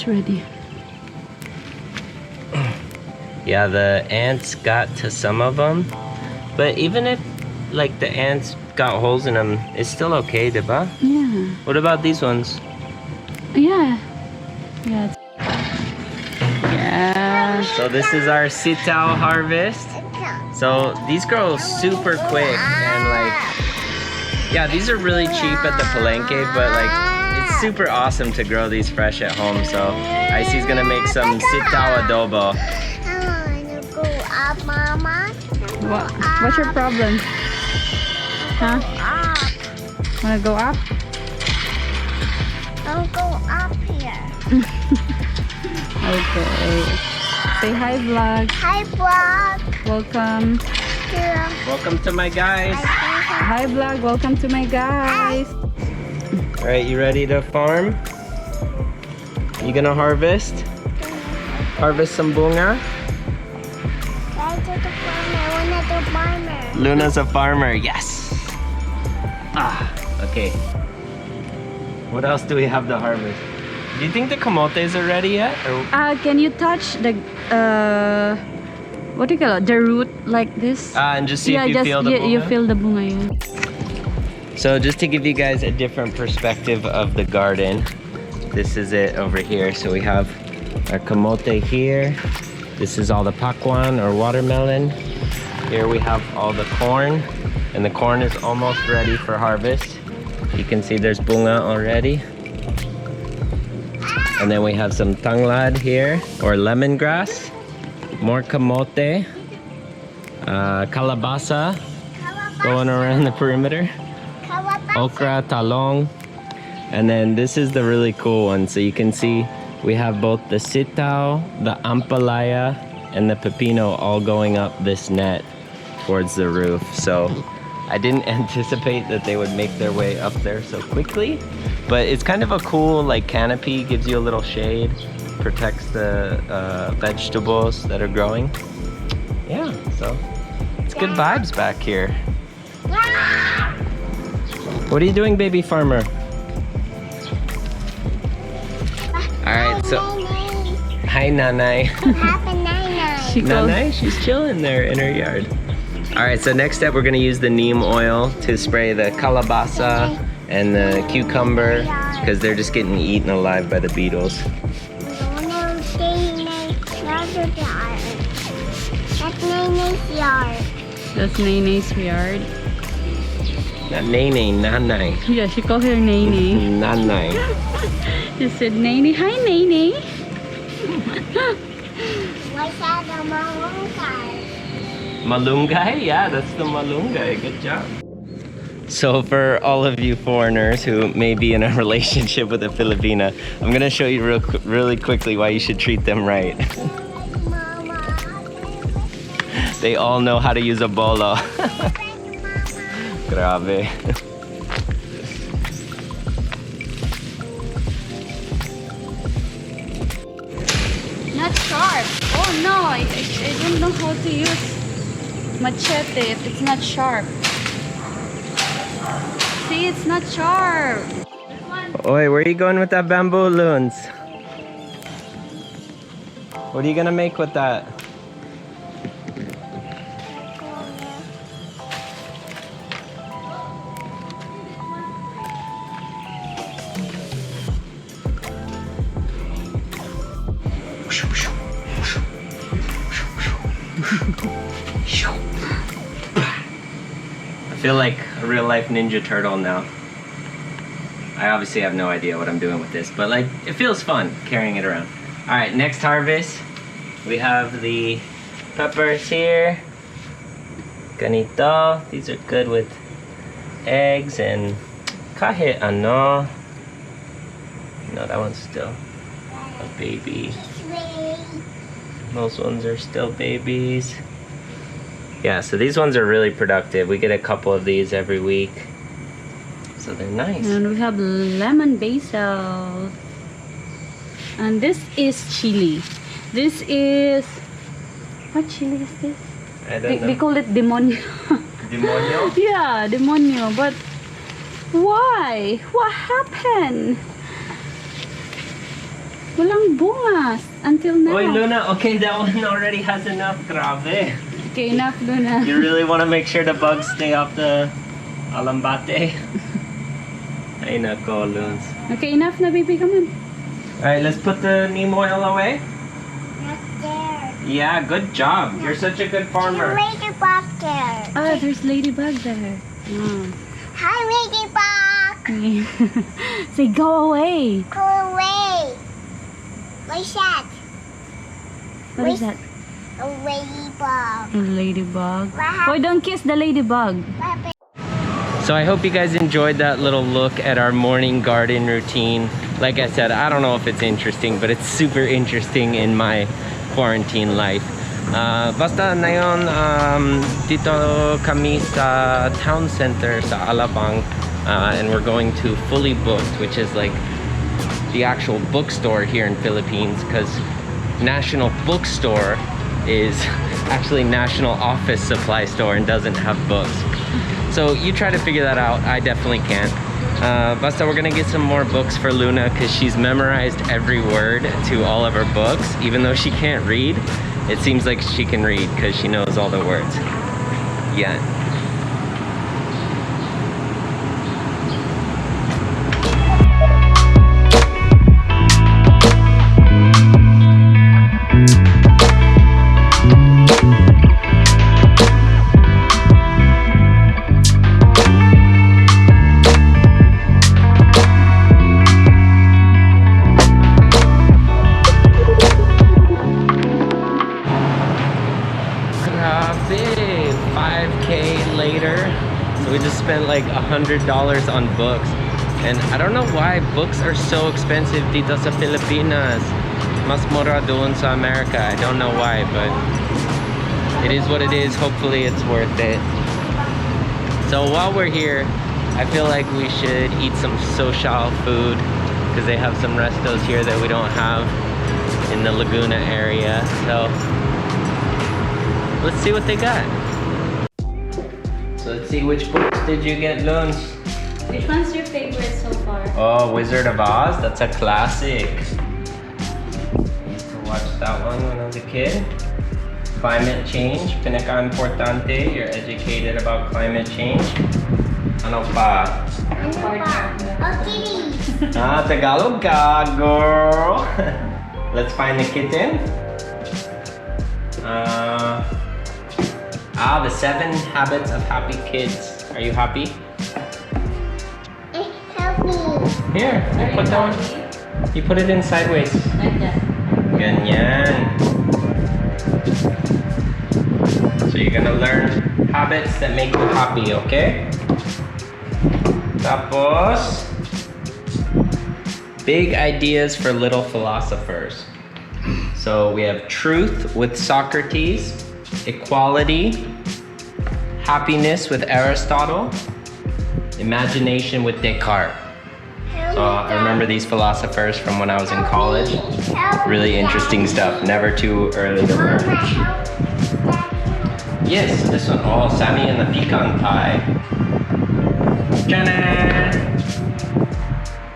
it's ready. Yeah, the ants got to some of them, but even if like the ants got holes in them, it's still okay, diba? Yeah. What about these ones? Yeah. Yeah. Yeah. So this is our sitaw harvest. So these grow super quick and like, yeah, these are really cheap at the palenque, but like it's super awesome to grow these fresh at home. So Aicy's gonna make some sitaw adobo. Mama. What's your problem? Huh? Wanna go up? I'll go up here. Okay. Say hi, vlog. Hi, vlog. Welcome. Welcome to my guys. Hi, vlog. Welcome to my guys. All right, you ready to farm? You gonna harvest? Harvest some bunga? I to the farmer. I wanna do farmer. Luna's a farmer, yes. Okay. What else do we have to harvest? Do you think the camotes are ready yet? Or... Can you touch the what do you call it? The root like this? and just see if you feel the bunga? You feel the bunga, yeah. So just to give you guys a different perspective of the garden, this is it over here. So we have our camote here. This is all the pakwan or watermelon. Here we have all the corn, and the corn is almost ready for harvest. You can see there's bunga already. And then we have some tanglad here, or lemongrass. More kamote. Kalabasa going around the perimeter. Okra, talong. And then this is the really cool one. So you can see we have both the sitaw, the ampalaya, and the pepino all going up this net towards the roof. So I didn't anticipate that they would make their way up there so quickly, but it's kind of a cool like canopy, gives you a little shade, protects the vegetables that are growing. Yeah, so it's good vibes back here. What are you doing, baby farmer? All right, so hi, Nanay. Happy Nanay, she's chilling there in her yard. All right, so next step, we're gonna use the neem oil to spray the kalabasa and the cucumber because they're just getting eaten alive by the beetles. That's Nene's yard. That's Nene's yard. Not Nene, Nanay. Yeah, she called her Nene. Nanay. She said, Nene, hi Nene. What's that, the malunggay? Malunggay? Yeah, that's the malunggay. Good job. So for all of you foreigners who may be in a relationship with a Filipina, I'm gonna show you really quickly why you should treat them right. They all know how to use a bolo. Grabe. Not sharp. Oh no, I don't know how to use machete if it's not sharp. See, it's not sharp. Oi, where are you going with that bamboo, Loons? What are you gonna make with that? I feel like a real life Ninja Turtle now. I obviously have no idea what I'm doing with this, but like it feels fun carrying it around. All right, next harvest, we have the peppers here. Ganito. These are good with eggs and kahit ano. No, that one's still a baby. Those ones are still babies. Yeah, so these ones are really productive. We get a couple of these every week. So they're nice. And we have lemon basil. And this is chili. This is... What chili is this? I don't know. They call it demonio. Demonio? Yeah, demonio. But why? What happened? Walang bungas until now. Wait, Luna, okay, that one already has enough. Grabe. Okay, enough, Luna. You really want to make sure the bugs stay off the alambate? Ay nako, Luns. Okay, enough na, baby. Come on. Alright, let's put the neem oil away. Not there. Yeah, good job. You're such a good farmer. Ladybug there. Ah, there's ladybug there. Oh. Hi, ladybug. Say, go away. Go away. What's that? What is that? A ladybug. A ladybug. What happened? Oh, don't kiss the ladybug. What happened? So I hope you guys enjoyed that little look at our morning garden routine. Like I said, I don't know if it's interesting, but it's super interesting in my quarantine life. Basta ngayon, dito kami sa town center sa Alabang, and we're going to Fully Booked, which is like the actual bookstore here in Philippines, because National Bookstore is actually National Office Supply Store and doesn't have books. So you try to figure that out. I definitely can't. Basta, we're gonna get some more books for Luna because she's memorized every word to all of her books. Even though she can't read, it seems like she can read because she knows all the words. Yeah. Grabe, 5K later. So we just spent like $100 on books. And I don't know why books are so expensive dito sa Pilipinas. Mas mura doon sa America. I don't know why, but it is what it is. Hopefully it's worth it. So while we're here, I feel like we should eat some social food because they have some restos here that we don't have in the Laguna area. So let's see what they got. So let's see, which books did you get, Luns? Which one's your favorite so far? Oh, Wizard of Oz, that's a classic. Used to watch that one when I was a kid. Climate change, pinaka-importante, you're educated about climate change. Ano pa? Oh, kitty. Ah, Tagalog ka, girl. Let's find the kitten. The 7 Habits of Happy Kids. Are you happy? Help me. Here, you put that one. You put it in sideways. Like that. Ganyan. So you're gonna learn habits that make you happy, okay? Tapos, big ideas for little philosophers. So we have truth with Socrates, equality, happiness with Aristotle, imagination with Descartes. So I remember these philosophers from when I was in college. Really interesting stuff. Never too early to learn. Yes, this one. Oh, Sammy and the pecan pie. Ta-da!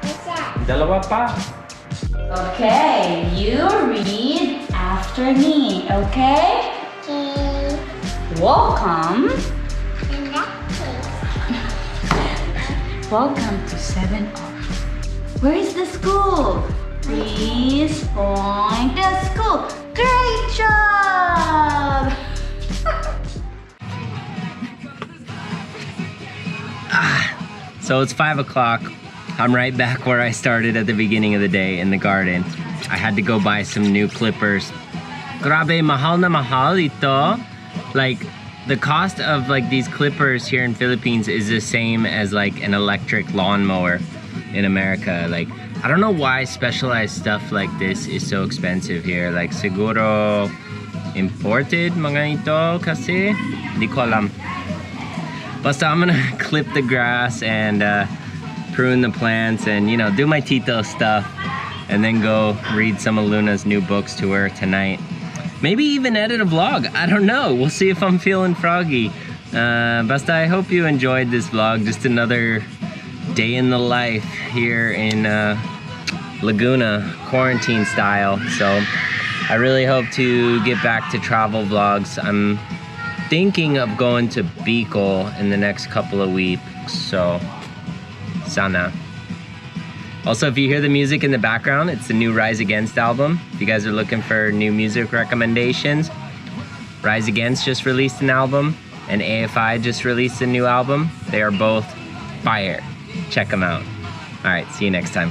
What's that? Dalawa pa. Okay, you read after me, okay? Okay. Welcome. In that case. Welcome to 7R. Where is the school? Please point the school. Great job! So it's 5 o'clock. I'm right back where I started at the beginning of the day in the garden. I had to go buy some new clippers. Grabe, mahal na mahal ito. Like, the cost of like these clippers here in Philippines is the same as like an electric lawnmower in America. Like, I don't know why specialized stuff like this is so expensive here. Like, siguro imported mga ito kasi? Di ko alam. Basta, I'm gonna clip the grass and prune the plants and, you know, do my Tito stuff and then go read some of Luna's new books to her tonight. Maybe even edit a vlog. I don't know. We'll see if I'm feeling froggy. Basta, I hope you enjoyed this vlog. Just another day in the life here in Laguna, quarantine style. So I really hope to get back to travel vlogs. I'm thinking of going to Bicol in the next couple of weeks. So, sana. Also, if you hear the music in the background, it's the new Rise Against album. If you guys are looking for new music recommendations, Rise Against just released an album, and AFI just released a new album. They are both fire. Check them out. All right, see you next time.